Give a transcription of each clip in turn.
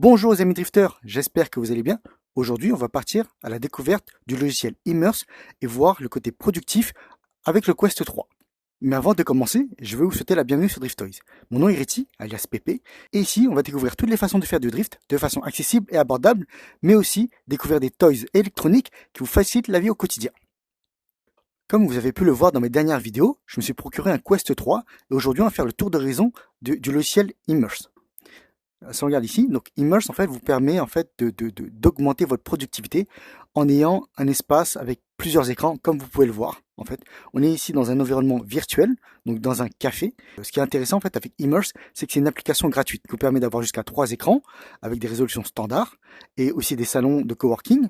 Bonjour les amis drifters, j'espère que vous allez bien. Aujourd'hui, on va partir à la découverte du logiciel Immerse et voir le côté productif avec le Quest 3. Mais avant de commencer, je veux vous souhaiter la bienvenue sur Drift Toys. Mon nom est Riti, alias PP, et ici, on va découvrir toutes les façons de faire du drift de façon accessible et abordable, mais aussi découvrir des toys électroniques qui vous facilitent la vie au quotidien. Comme vous avez pu le voir dans mes dernières vidéos, je me suis procuré un Quest 3 et aujourd'hui, on va faire le tour d'horizon du logiciel Immerse. Si on regarde ici, donc Immerse en fait vous permet en fait d'augmenter votre productivité en ayant un espace avec plusieurs écrans, comme vous pouvez le voir. En fait, on est ici dans un environnement virtuel, donc dans un café. Ce qui est intéressant en fait avec Immerse, c'est que c'est une application gratuite qui vous permet d'avoir jusqu'à 3 écrans avec des résolutions standards et aussi des salons de coworking,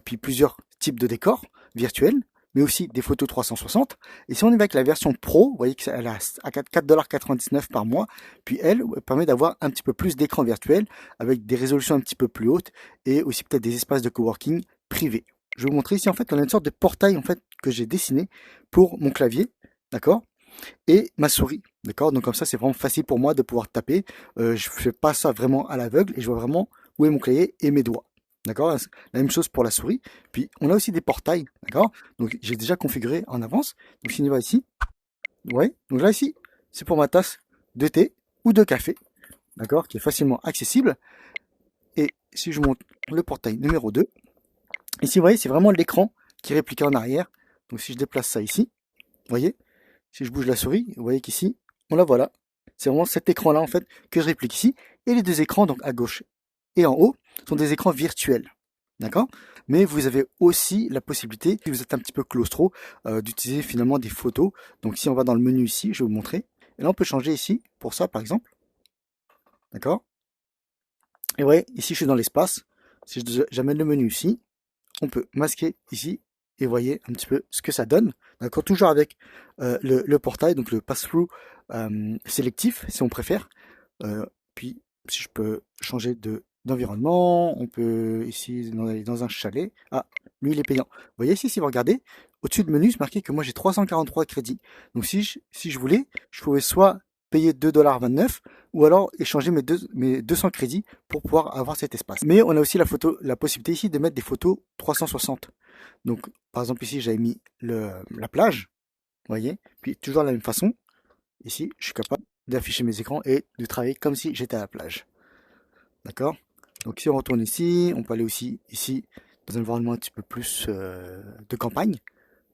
puis plusieurs types de décors virtuels, mais aussi des photos 360. Et si on est avec la version Pro, vous voyez qu'elle est à 4,99 $ par mois, puis elle permet d'avoir un petit peu plus d'écran virtuel avec des résolutions un petit peu plus hautes et aussi peut-être des espaces de coworking privés. Je vais vous montrer ici en fait, on a une sorte de portail en fait que j'ai dessiné pour mon clavier, d'accord, et ma souris, d'accord. Donc comme ça, c'est vraiment facile pour moi de pouvoir taper. Je fais pas ça vraiment à l'aveugle et je vois vraiment où est mon clavier et mes doigts. D'accord, la même chose pour la souris. Puis on a aussi des portails, d'accord. Donc j'ai déjà configuré en avance. Donc si on y va ici, ouais. Donc là ici, c'est pour ma tasse de thé ou de café, d'accord, qui est facilement accessible. Et si je monte le portail numéro 2, ici vous voyez, c'est vraiment l'écran qui est répliqué en arrière. Donc si je déplace ça ici, vous voyez, si je bouge la souris, vous voyez qu'ici, on la voit là. C'est vraiment cet écran-là en fait que je réplique ici. Et les deux écrans, donc à gauche et en haut, sont des écrans virtuels, d'accord. Mais vous avez aussi la possibilité, si vous êtes un petit peu claustro, d'utiliser finalement des photos. Donc si on va dans le menu ici, je vais vous montrer. Et là on peut changer ici, pour ça par exemple, d'accord. Et vous voyez, ici je suis dans l'espace. Si j'amène le menu ici, on peut masquer ici, et vous voyez un petit peu ce que ça donne, d'accord, toujours avec le portail, donc le pass-through sélectif, si on préfère. Puis si je peux changer d'environnement, on peut ici aller dans un chalet. Ah, lui il est payant. Vous voyez ici, si vous regardez, au-dessus de menu, c'est marqué que moi j'ai 343 crédits. Donc si je voulais, je pouvais soit payer 2,29 $ ou alors échanger mes 200 crédits pour pouvoir avoir cet espace. Mais on a aussi la possibilité ici de mettre des photos 360. Donc par exemple ici j'avais mis la plage, vous voyez, puis toujours de la même façon. Ici je suis capable d'afficher mes écrans et de travailler comme si j'étais à la plage. D'accord. Donc si on retourne ici, on peut aller aussi ici dans un environnement un petit peu plus de campagne.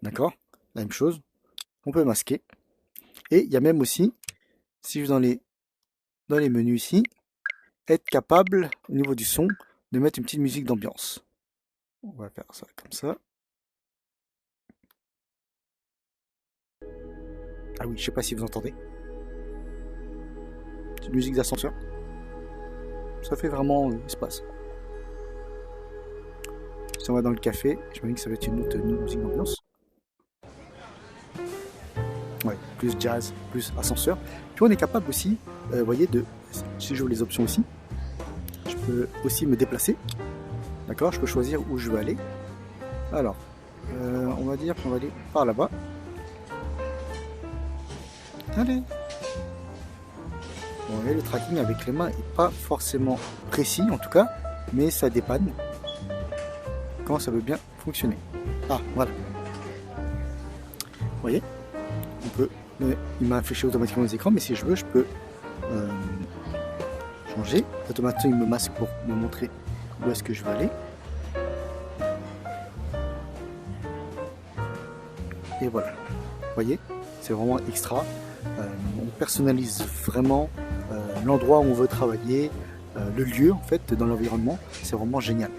D'accord. La même chose. On peut masquer. Et il y a même aussi, si je vais dans les menus ici, être capable au niveau du son de mettre une petite musique d'ambiance. On va faire ça comme ça. Ah oui, je sais pas si vous entendez. Petite musique d'ascenseur. Ça fait vraiment espace. Si on va dans le café, j'imagine que ça va être une autre musique d'ambiance. Ouais, plus jazz, plus ascenseur. Puis on est capable aussi, vous voyez, si je veux les options aussi, je peux aussi me déplacer. D'accord, je peux choisir où je veux aller. Alors, on va dire qu'on va aller par là-bas. Allez. Bon, le tracking avec les mains n'est pas forcément précis en tout cas, mais ça dépanne quand ça veut bien fonctionner. Ah, voilà. Vous voyez, il m'a affiché automatiquement les écrans, mais si je veux, je peux changer. Automatiquement, il me masque pour me montrer où est-ce que je vais aller. Et voilà. Vous voyez, c'est vraiment extra. On personnalise vraiment l'endroit où on veut travailler, le lieu en fait dans l'environnement. C'est vraiment génial.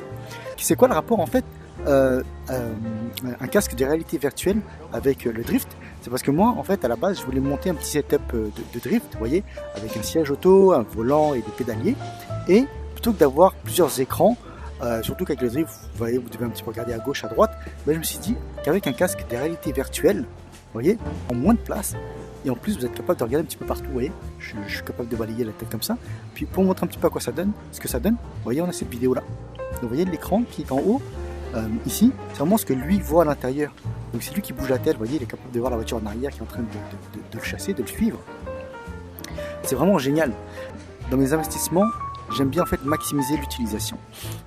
C'est quoi le rapport en fait un casque de réalité virtuelle avec le drift? C'est parce que moi en fait à la base je voulais monter un petit setup de drift, vous voyez, avec un siège auto, un volant et des pédaliers, et plutôt que d'avoir plusieurs écrans, surtout qu'avec le drift vous voyez, vous devez un petit peu regarder à gauche, à droite, ben, je me suis dit qu'avec un casque de réalité virtuelle, vous voyez, en moins de place, et en plus vous êtes capable de regarder un petit peu partout, vous voyez, je suis capable de balayer la tête comme ça. Puis pour montrer un petit peu à quoi ça donne, ce que ça donne, vous voyez, on a cette vidéo là. Donc, vous voyez l'écran qui est en haut, ici, c'est vraiment ce que lui voit à l'intérieur. Donc c'est lui qui bouge la tête, vous voyez, il est capable de voir la voiture en arrière qui est en train de le chasser, de le suivre. C'est vraiment génial. Dans mes investissements, j'aime bien en fait maximiser l'utilisation.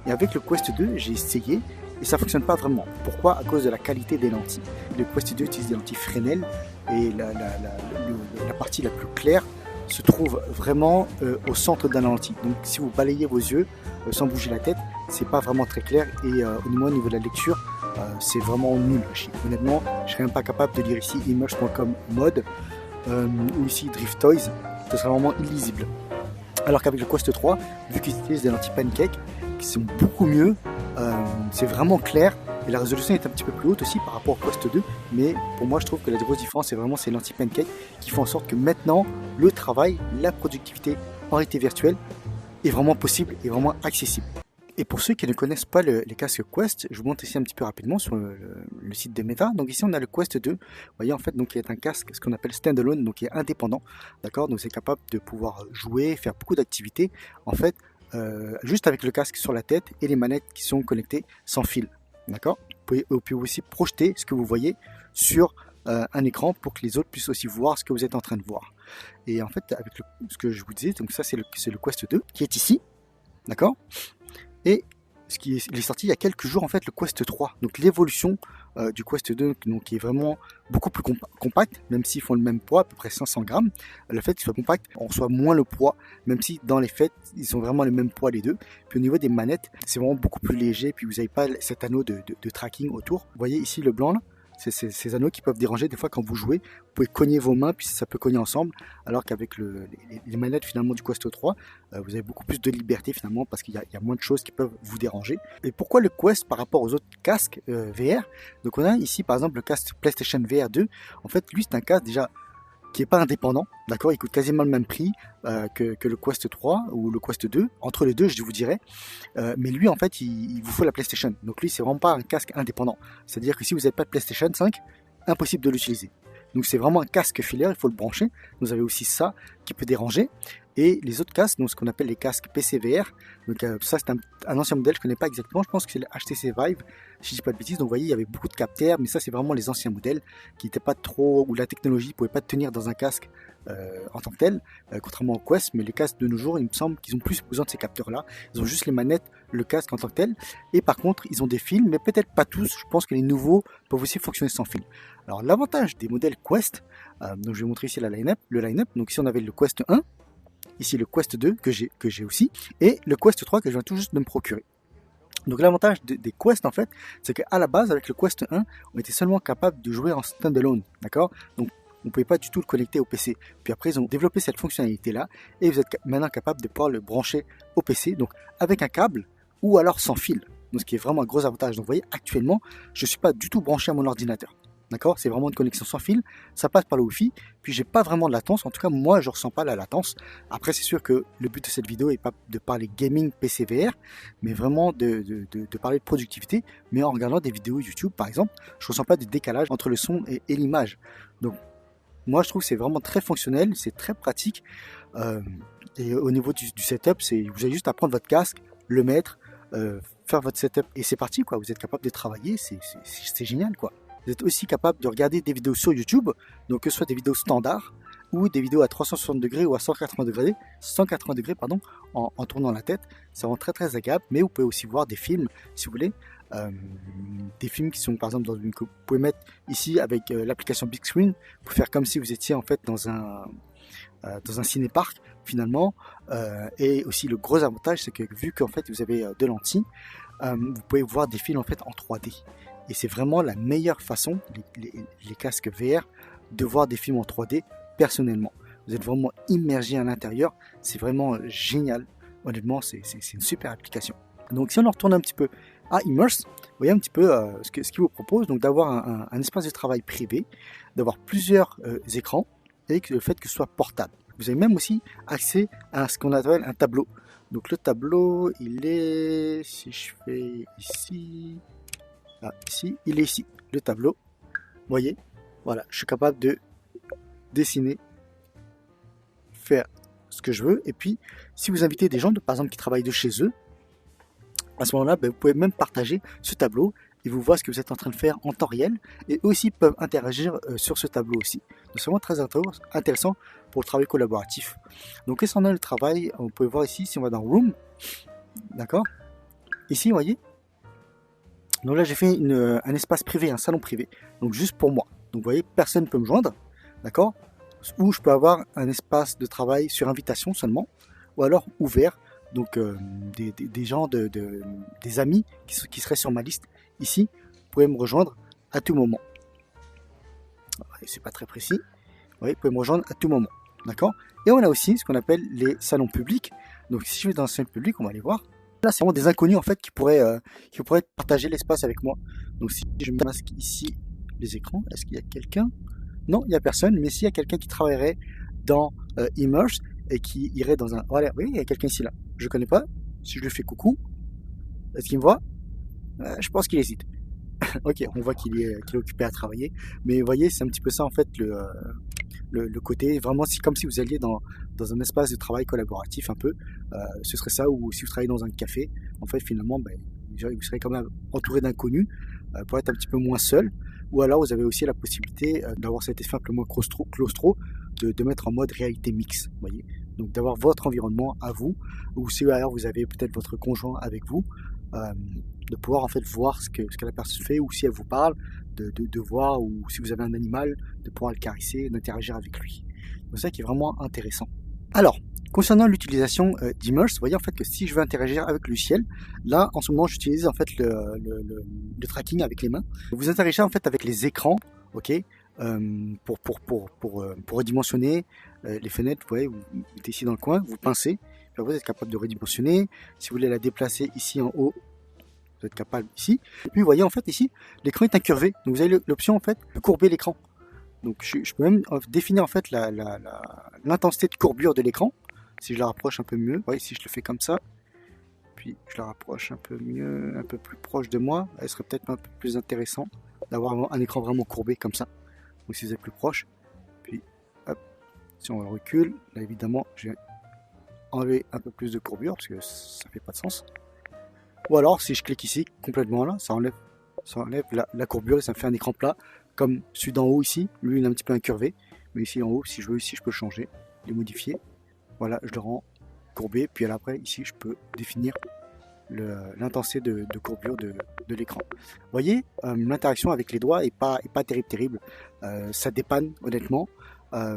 Et avec le Quest 2, j'ai essayé et ça fonctionne pas vraiment. Pourquoi? À cause de la qualité des lentilles. Le Quest 2 utilise des lentilles Fresnel et la partie la plus claire se trouve vraiment au centre de la lentille. Donc si vous balayez vos yeux sans bouger la tête, c'est pas vraiment très clair et au niveau de la lecture, c'est vraiment nul. Honnêtement, je serais même pas capable de lire ici immerse.com mode ou ici Drift Toys, ce serait vraiment illisible. Alors qu'avec le Quest 3, vu qu'ils utilisent des lentilles pancake qui sont beaucoup mieux, c'est vraiment clair et la résolution est un petit peu plus haute aussi par rapport au Quest 2, mais pour moi je trouve que la grosse différence c'est vraiment ces lentilles pancake qui font en sorte que maintenant le travail, la productivité en réalité virtuelle est vraiment possible et vraiment accessible. Et pour ceux qui ne connaissent pas les casques Quest, je vous montre ici un petit peu rapidement sur le site de Meta. Donc ici on a le Quest 2, vous voyez en fait donc qui est un casque ce qu'on appelle standalone, donc qui est indépendant, d'accord, donc c'est capable de pouvoir jouer, faire beaucoup d'activités en fait juste avec le casque sur la tête et les manettes qui sont connectées sans fil, d'accord. Vous pouvez aussi projeter ce que vous voyez sur un écran pour que les autres puissent aussi voir ce que vous êtes en train de voir. Et en fait avec ce que je vous disais, donc ça c'est le Quest 2 qui est ici, d'accord. Et il est sorti il y a quelques jours en fait le Quest 3, donc l'évolution du Quest 2 donc, qui est vraiment beaucoup plus compact, même s'ils font le même poids, à peu près 500 grammes. Le fait qu'il soit compact, on reçoit moins le poids, même si dans les faits ils ont vraiment le même poids les deux. Puis au niveau des manettes, c'est vraiment beaucoup plus léger, puis vous n'avez pas cet anneau de tracking autour. Vous voyez ici le blanc là, c'est ces anneaux qui peuvent déranger des fois quand vous jouez. Vous pouvez cogner vos mains, puis ça peut cogner ensemble. Alors qu'avec les manettes finalement du Quest 3, vous avez beaucoup plus de liberté finalement parce qu'il y a moins de choses qui peuvent vous déranger. Et pourquoi le Quest par rapport aux autres casques VR? Donc on a ici par exemple le casque PlayStation VR 2. En fait, lui c'est un casque déjà qui n'est pas indépendant, d'accord, il coûte quasiment le même prix que le Quest 3 ou le Quest 2, entre les deux je vous dirais, mais lui en fait il vous faut la PlayStation, donc lui c'est vraiment pas un casque indépendant, c'est-à-dire que si vous n'avez pas de PlayStation 5, impossible de l'utiliser. Donc c'est vraiment un casque filaire, il faut le brancher. Vous avez aussi ça qui peut déranger. Et les autres casques, donc ce qu'on appelle les casques PCVR, donc ça c'est un ancien modèle, je ne connais pas exactement, je pense que c'est le HTC Vive, si je dis pas de bêtises. Donc vous voyez, il y avait beaucoup de capteurs, mais ça c'est vraiment les anciens modèles qui n'étaient pas trop, où la technologie ne pouvait pas tenir dans un casque en tant que tel, contrairement au Quest. Mais les casques de nos jours, il me semble qu'ils ont plus besoin de ces capteurs-là. Ils ont juste les manettes, le casque en tant que tel. Et par contre, ils ont des fils, mais peut-être pas tous. Je pense que les nouveaux peuvent aussi fonctionner sans fil. Alors l'avantage des modèles Quest, donc je vais vous montrer ici le line-up. Donc ici on avait le Quest 1. Ici le Quest 2 que j'ai aussi, et le Quest 3 que je viens tout juste de me procurer. Donc l'avantage des Quest en fait, c'est qu'à la base avec le Quest 1, on était seulement capable de jouer en standalone, d'accord. Donc on ne pouvait pas du tout le connecter au PC. Puis après ils ont développé cette fonctionnalité là, et vous êtes maintenant capable de pouvoir le brancher au PC, donc avec un câble ou alors sans fil. Donc ce qui est vraiment un gros avantage. Donc vous voyez actuellement, je ne suis pas du tout branché à mon ordinateur. D'accord, c'est vraiment une connexion sans fil, ça passe par le Wi-Fi, puis j'ai pas vraiment de latence, en tout cas moi je ressens pas la latence. Après c'est sûr que le but de cette vidéo est pas de parler gaming PC VR, mais vraiment de parler de productivité, mais en regardant des vidéos YouTube par exemple, je ressens pas de décalage entre le son et l'image. Donc moi je trouve que c'est vraiment très fonctionnel, c'est très pratique, et au niveau du setup, vous avez juste à prendre votre casque, le mettre, faire votre setup et c'est parti quoi, vous êtes capable de travailler, c'est génial quoi. Vous êtes aussi capable de regarder des vidéos sur YouTube, donc que ce soit des vidéos standards ou des vidéos à 360 degrés ou à 180 degrés en tournant la tête. Ça rend très très agréable, mais vous pouvez aussi voir des films si vous voulez. Des films qui sont par exemple que vous pouvez mettre ici avec l'application Big Screen pour faire comme si vous étiez en fait dans un ciné-parc finalement. Et aussi le gros avantage c'est que vu qu'en fait vous avez deux lentilles, vous pouvez voir des films en fait en 3D. Et c'est vraiment la meilleure façon, les casques VR, de voir des films en 3D personnellement. Vous êtes vraiment immergé à l'intérieur, c'est vraiment génial. Honnêtement, c'est une super application. Donc si on en retourne un petit peu à Immerse, vous voyez un petit peu ce qu'il vous propose, donc d'avoir un espace de travail privé, d'avoir plusieurs écrans, et le fait que ce soit portable. Vous avez même aussi accès à ce qu'on appelle un tableau. Donc le tableau, il est, si je fais ici... Ah, ici, il est ici, le tableau. Vous voyez, voilà, je suis capable de dessiner, faire ce que je veux. Et puis, si vous invitez des gens, par exemple, qui travaillent de chez eux, à ce moment-là, vous pouvez même partager ce tableau ils vous voient ce que vous êtes en train de faire en temps réel et eux aussi peuvent interagir sur ce tableau aussi. Donc c'est vraiment très intéressant pour le travail collaboratif. Donc concernant le travail, on peut voir ici si on va dans Room, d'accord. Ici, vous voyez. Donc là, j'ai fait un espace privé, un salon privé, donc juste pour moi. Donc vous voyez, personne ne peut me joindre, d'accord. Ou je peux avoir un espace de travail sur invitation seulement, ou alors ouvert. Donc des gens, des amis qui seraient sur ma liste ici, vous pouvez me rejoindre à tout moment. C'est pas très précis. Vous voyez, vous pouvez me rejoindre à tout moment. D'accord. Et on a aussi ce qu'on appelle les salons publics. Donc si je vais dans un salon public, on va aller voir. Là, c'est vraiment des inconnus en fait qui pourraient partager l'espace avec moi. Donc si je me masque ici les écrans, est-ce qu'il y a quelqu'un? Non, il n'y a personne. Mais s'il y a quelqu'un qui travaillerait dans Immerse et qui irait dans un... Voilà, oui, il y a quelqu'un ici là. Je ne connais pas. Si je lui fais coucou, est-ce qu'il me voit? Je pense qu'il hésite. Ok, on voit qu'il est occupé à travailler. Mais vous voyez, c'est un petit peu ça en fait le côté. Vraiment, comme si vous alliez dans un espace de travail collaboratif un peu. Ce serait ça, ou si vous travaillez dans un café, en fait finalement, vous serez quand même entouré d'inconnus pour être un petit peu moins seul. Ou alors vous avez aussi la possibilité d'avoir cet effet un peu moins claustro, de mettre en mode réalité mixte, vous voyez. Donc d'avoir votre environnement à vous, ou si alors vous avez peut-être votre conjoint avec vous, de pouvoir en fait voir ce que la personne fait, ou si elle vous parle, de voir, ou si vous avez un animal, de pouvoir le caresser, d'interagir avec lui. Donc ça qui est vraiment intéressant. Alors, concernant l'utilisation d'Immerse, vous voyez en fait que si je veux interagir avec le ciel, là en ce moment j'utilise en fait le tracking avec les mains. Vous interagissez en fait avec les écrans, ok, pour redimensionner les fenêtres. Vous voyez, vous mettez ici dans le coin, vous pincez, puis vous êtes capable de redimensionner. Si vous voulez la déplacer ici en haut, vous êtes capable ici. Et puis vous voyez en fait ici, l'écran est incurvé, donc vous avez l'option en fait de courber l'écran. Donc je peux même définir en fait l'intensité de courbure de l'écran. Si je la rapproche un peu mieux, vous voyez, si je le fais comme ça, puis je la rapproche un peu mieux, un peu plus proche de moi, elle serait peut-être un peu plus intéressant d'avoir un écran vraiment courbé comme ça. Donc si vous êtes plus proche, puis hop, si on le recule, là évidemment je vais enlever un peu plus de courbure parce que ça fait pas de sens. Ou alors si je clique ici complètement là, ça enlève la courbure et ça me fait un écran plat comme celui d'en haut ici. Lui il est un petit peu incurvé, mais ici en haut, si je veux, ici je peux le changer, le modifier. Voilà, je le rends courbé, puis après ici je peux définir l'intensité de courbure de l'écran. Vous voyez, l'interaction avec les doigts est pas terrible. Ça dépanne honnêtement,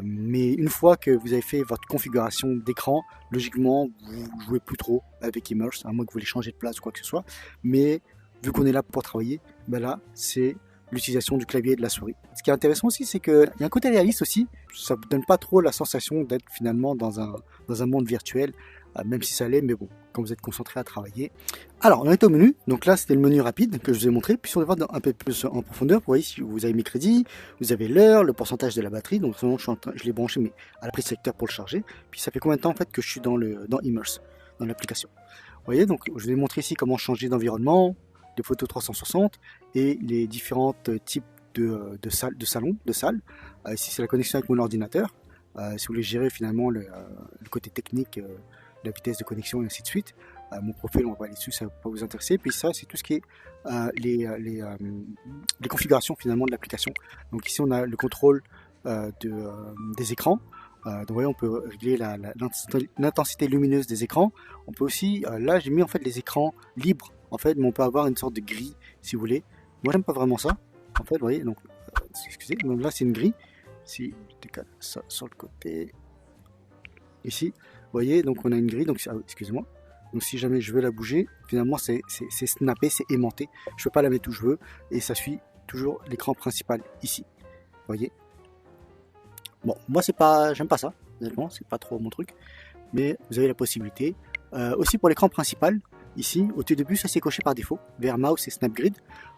mais une fois que vous avez fait votre configuration d'écran, logiquement vous jouez plus trop avec Immerse, à moins que vous voulez changer de place ou quoi que ce soit. Mais vu qu'on est là pour travailler, là c'est l'utilisation du clavier et de la souris. Ce qui est intéressant aussi, c'est qu'il y a un côté réaliste aussi. Ça ne vous donne pas trop la sensation d'être finalement dans un monde virtuel, même si ça l'est, mais bon, quand vous êtes concentré à travailler. Alors, on est au menu. Donc là, c'était le menu rapide que je vous ai montré. Puis si on va voir un peu plus en profondeur, vous voyez, si vous avez mes crédits, vous avez l'heure, le pourcentage de la batterie. Donc sinon, je l'ai branché mais à la prise secteur pour le charger. Puis ça fait combien de temps en fait que je suis dans Immerse, dans l'application. Vous voyez, donc je vous ai montré ici comment changer d'environnement, de photos 360 et les différents types de salles. Ici c'est la connexion avec mon ordinateur. Si vous voulez gérer finalement le côté technique, la vitesse de connexion et ainsi de suite, mon profil, on va aller dessus, ça va pas vous intéresser. Puis ça c'est tout ce qui est les configurations finalement de l'application. Donc ici on a le contrôle des écrans. Donc vous voyez, on peut régler l'intensité lumineuse des écrans. On peut aussi, là j'ai mis en fait les écrans libres en fait, mais on peut avoir une sorte de grille si vous voulez. Moi j'aime pas vraiment ça en fait, vous voyez, donc excusez, donc là c'est une grille. Si je décale ça sur le côté ici, vous voyez, donc on a une grille, donc excusez-moi. Donc si jamais je veux la bouger, finalement c'est snappé, c'est aimanté. Je peux pas la mettre où je veux et ça suit toujours l'écran principal ici. Vous voyez. Bon, moi j'aime pas ça, honnêtement, c'est pas trop mon truc, mais vous avez la possibilité. Aussi pour l'écran principal, ici, au tout début, ça c'est coché par défaut, VR Mouse et Snapgrid.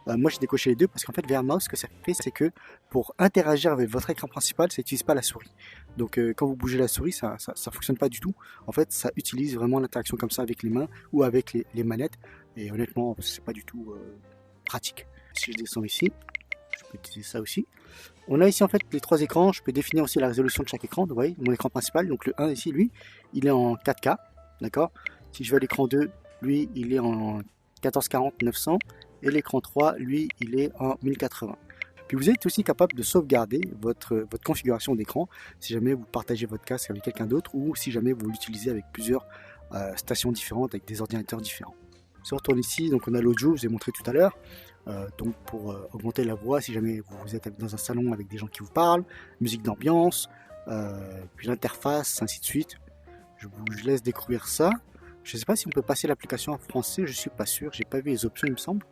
Moi j'ai décoché les deux parce qu'en fait VR Mouse, ce que ça fait, c'est que pour interagir avec votre écran principal, ça n'utilise pas la souris. Donc quand vous bougez la souris, ça fonctionne pas du tout. En fait, ça utilise vraiment l'interaction comme ça avec les mains ou avec les manettes. Et honnêtement, c'est pas du tout pratique. Si je descends ici, je peux utiliser ça aussi. On a ici en fait les trois écrans. Je peux définir aussi la résolution de chaque écran. Vous voyez, mon écran principal, donc le 1 ici, lui, il est en 4K, d'accord. Si je vais à l'écran 2, lui, il est en 1440 900 et l'écran 3, lui, il est en 1080. Puis vous êtes aussi capable de sauvegarder votre configuration d'écran si jamais vous partagez votre casque avec quelqu'un d'autre ou si jamais vous l'utilisez avec plusieurs stations différentes, avec des ordinateurs différents. Si on retourne ici, donc on a l'audio, je vous ai montré tout à l'heure, donc pour augmenter la voix si jamais vous êtes dans un salon avec des gens qui vous parlent, musique d'ambiance, puis l'interface, ainsi de suite. Je vous laisse découvrir ça. Je ne sais pas si on peut passer l'application en français, je suis pas sûr, j'ai pas vu les options il me semble.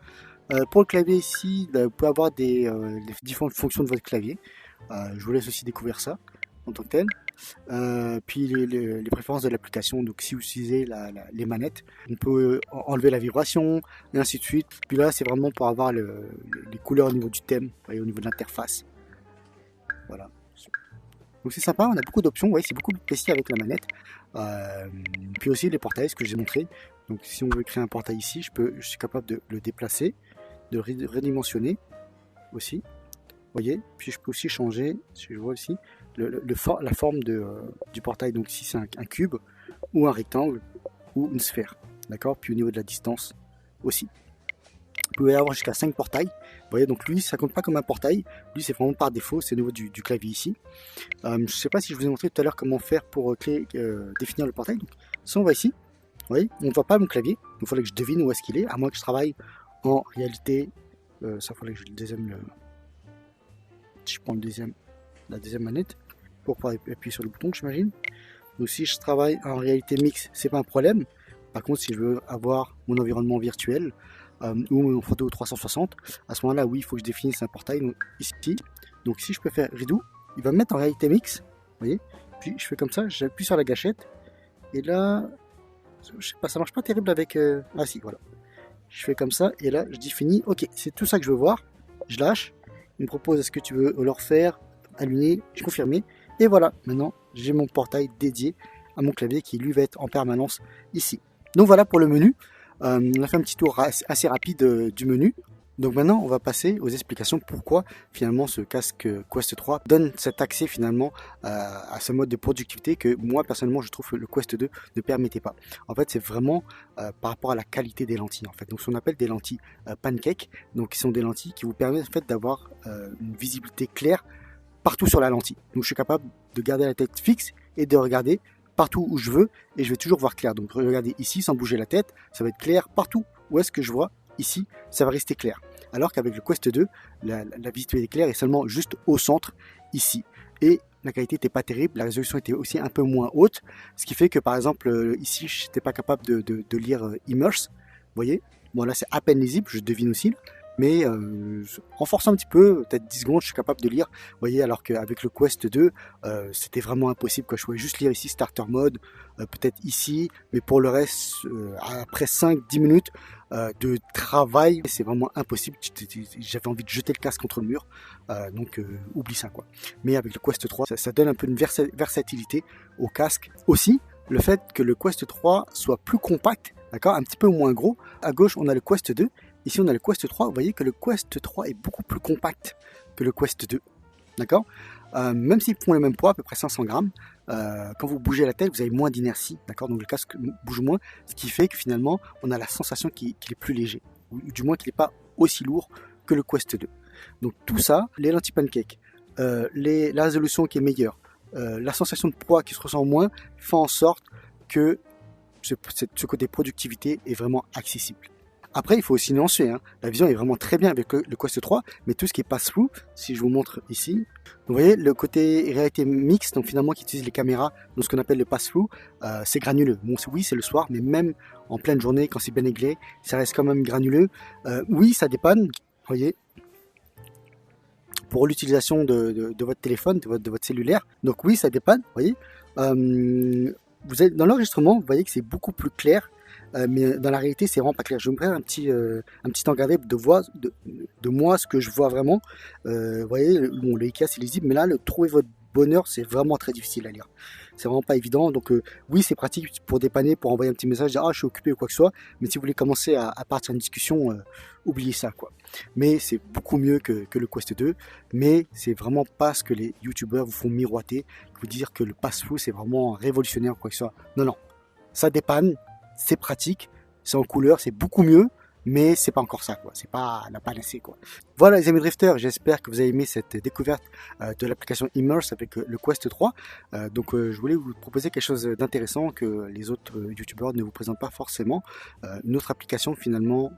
Pour le clavier ici, vous pouvez avoir les différentes fonctions de votre clavier. Je vous laisse aussi découvrir ça en tant que tel. Puis les préférences de l'application, donc si vous utilisez les manettes, on peut enlever la vibration et ainsi de suite. Puis là c'est vraiment pour avoir les couleurs au niveau du thème, voyez, au niveau de l'interface. Voilà. Donc c'est sympa, on a beaucoup d'options, ouais, c'est beaucoup plus précis avec la manette. Puis aussi les portails, ce que j'ai montré. Donc si on veut créer un portail ici, je suis capable de le déplacer, de le redimensionner aussi. Vous voyez, puis je peux aussi changer, si je vois aussi, la forme du portail. Donc si c'est un cube, ou un rectangle, ou une sphère. D'accord. Puis au niveau de la distance aussi. Vous pouvez avoir jusqu'à 5 portails. Vous voyez, donc lui, ça compte pas comme un portail. Lui, c'est vraiment par défaut, c'est au niveau du clavier ici. Je ne sais pas si je vous ai montré tout à l'heure comment faire pour définir le portail. Donc, si on va ici, vous voyez, on ne voit pas mon clavier. Donc, il faudrait que je devine où est-ce qu'il est, à moins que je travaille en réalité. Ça, il faudrait que je le deuxième. Je prends la deuxième manette pour pouvoir appuyer sur le bouton, j'imagine. Donc, si je travaille en réalité mixte, c'est pas un problème. Par contre, si je veux avoir mon environnement virtuel, ou mon photo 360, à ce moment là oui, il faut que je définisse un portail. Donc ici, donc si je peux faire redo, il va me mettre en réalité mix, vous voyez, puis je fais comme ça, j'appuie sur la gâchette et là je sais pas, ça marche pas terrible avec ah si, voilà, je fais comme ça et là je définis, ok, c'est tout ça que je veux voir, je lâche, il me propose est-ce que tu veux le refaire, allumer, je confirme et voilà, maintenant j'ai mon portail dédié à mon clavier qui lui va être en permanence ici. Donc voilà pour le menu. On a fait un petit tour assez rapide du menu. Donc maintenant, on va passer aux explications pourquoi finalement ce casque Quest 3 donne cet accès finalement à ce mode de productivité que moi personnellement je trouve que le Quest 2 ne permettait pas. En fait, c'est vraiment par rapport à la qualité des lentilles. En fait, donc ce qu'on appelle des lentilles pancake, donc qui sont des lentilles qui vous permettent en fait d'avoir une visibilité claire partout sur la lentille. Donc je suis capable de garder la tête fixe et de regarder partout où je veux et je vais toujours voir clair. Donc regardez ici sans bouger la tête, ça va être clair partout où est-ce que je vois ici, ça va rester clair. Alors qu'avec le Quest 2, la visibilité claire est seulement juste au centre ici. Et la qualité n'était pas terrible, la résolution était aussi un peu moins haute, ce qui fait que par exemple ici je n'étais pas capable de lire Immerse, vous voyez, bon là c'est à peine lisible, je devine aussi, mais en forçant un petit peu, peut-être 10 secondes, je suis capable de lire. Vous voyez, alors qu'avec le Quest 2, c'était vraiment impossible. Je pouvais juste lire ici Starter Mode, peut-être ici, mais pour le reste, après 5-10 minutes de travail, c'est vraiment impossible. J'avais envie de jeter le casque contre le mur, donc oublie ça quoi. Mais avec le Quest 3, ça donne un peu une versatilité au casque. Aussi, le fait que le Quest 3 soit plus compact, d'accord, un petit peu moins gros. À gauche, on a le Quest 2. Ici, on a le Quest 3. Vous voyez que le Quest 3 est beaucoup plus compact que le Quest 2. D'accord. Même s'ils font le même poids, à peu près 500 grammes, quand vous bougez la tête, vous avez moins d'inertie. D'accord. Donc le casque bouge moins, ce qui fait que finalement, on a la sensation qu'il est plus léger. Ou du moins qu'il n'est pas aussi lourd que le Quest 2. Donc tout ça, les lentilles pancake, la résolution qui est meilleure, la sensation de poids qui se ressent moins, fait en sorte que ce côté productivité est vraiment accessible. Après, il faut aussi nuancer, hein. La vision est vraiment très bien avec le Quest 3, mais tout ce qui est pass-through, si je vous montre ici, vous voyez le côté réalité mixte, donc finalement qui utilise les caméras, donc ce qu'on appelle le pass-through, c'est granuleux. Bon, oui, c'est le soir, mais même en pleine journée, quand c'est bien éclairé, ça reste quand même granuleux. Oui, ça dépanne, vous voyez, pour l'utilisation de votre téléphone, de votre cellulaire. Donc oui, ça dépanne, vous voyez. Vous êtes dans l'enregistrement, vous voyez que c'est beaucoup plus clair. Mais dans la réalité, c'est vraiment pas clair. Je vais me prendre un petit engradé de moi, ce que je vois vraiment. Vous voyez, bon, le IKEA, c'est lisible, mais là, trouver votre bonheur, c'est vraiment très difficile à lire. C'est vraiment pas évident. Donc, oui, c'est pratique pour dépanner, pour envoyer un petit message, dire, ah, je suis occupé ou quoi que ce soit. Mais si vous voulez commencer à partir d'une discussion, oubliez ça, quoi. Mais c'est beaucoup mieux que le Quest 2. Mais c'est vraiment pas ce que les youtubeurs vous font miroiter, vous dire que le pass-through, c'est vraiment révolutionnaire ou quoi que ce soit. Non, non. Ça dépanne. C'est pratique, c'est en couleur, c'est beaucoup mieux, mais c'est pas encore ça, quoi. C'est pas la panacée, quoi. Voilà les amis drifters, j'espère que vous avez aimé cette découverte de l'application Immerse avec le Quest 3. Je voulais vous proposer quelque chose d'intéressant que les autres youtubeurs ne vous présentent pas forcément. Une autre application finalement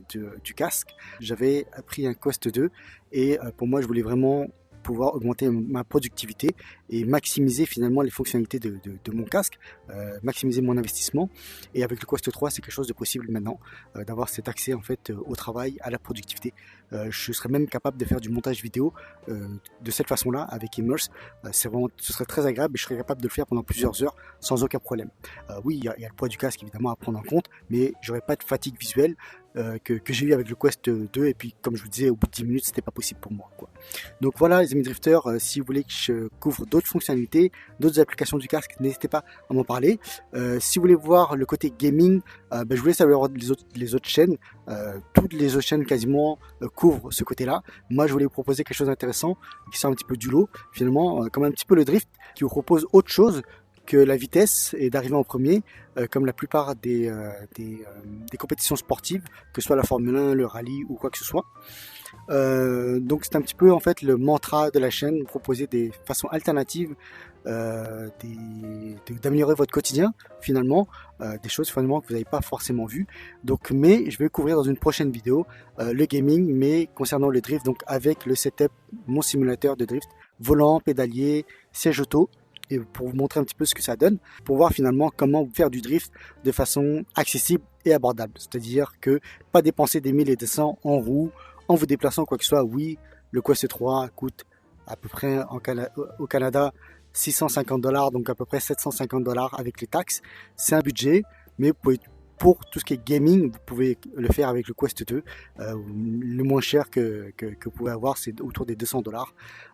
du casque. J'avais pris un Quest 2 et pour moi je voulais vraiment pouvoir augmenter ma productivité et maximiser finalement les fonctionnalités de mon casque, maximiser mon investissement. Et avec le Quest 3, c'est quelque chose de possible maintenant, d'avoir cet accès en fait au travail, à la productivité. Je serais même capable de faire du montage vidéo de cette façon-là avec Immerse. Ce serait très agréable et je serais capable de le faire pendant plusieurs heures sans aucun problème. Oui, il y a le poids du casque évidemment à prendre en compte, mais j'aurais pas de fatigue visuelle que j'ai eu avec le Quest 2 et puis comme je vous disais au bout de 10 minutes c'était pas possible pour moi, quoi. Donc voilà les amis drifters, si vous voulez que je couvre d'autres fonctionnalités, d'autres applications du casque, n'hésitez pas à m'en parler. Si vous voulez voir le côté gaming, je vous laisse aller voir les autres chaînes. Toutes les autres chaînes quasiment couvrent ce côté-là. Moi je voulais vous proposer quelque chose d'intéressant qui sort un petit peu du lot finalement, comme un petit peu le drift, qui vous propose autre chose que la vitesse et d'arriver en premier, comme la plupart des compétitions sportives, que ce soit la Formule 1, le rallye ou quoi que ce soit. Donc c'est un petit peu en fait le mantra de la chaîne, proposer des façons alternatives d'améliorer votre quotidien finalement, des choses finalement que vous n'avez pas forcément vues. Donc mais je vais couvrir dans une prochaine vidéo le gaming, mais concernant le drift, donc avec le setup, mon simulateur de drift, volant, pédalier, siège auto, et pour vous montrer un petit peu ce que ça donne, pour voir finalement comment faire du drift de façon accessible et abordable. C'est-à-dire que pas dépenser des 1000 et des 100 en roue, en vous déplaçant quoi que ce soit. Oui, le Quest 3 coûte à peu près au Canada 650 $, donc à peu près 750 $ avec les taxes. C'est un budget, mais pour tout ce qui est gaming, vous pouvez le faire avec le Quest 2. Le moins cher que vous pouvez avoir, c'est autour des 200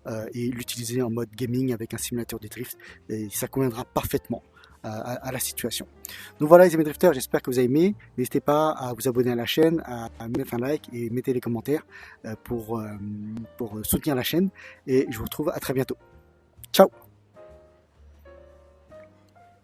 $. Et l'utiliser en mode gaming avec un simulateur de drift, et ça conviendra parfaitement à la situation. Donc voilà les amis drifters, j'espère que vous avez aimé. N'hésitez pas à vous abonner à la chaîne, à mettre un like et mettez les commentaires pour soutenir la chaîne. Et je vous retrouve à très bientôt. Ciao!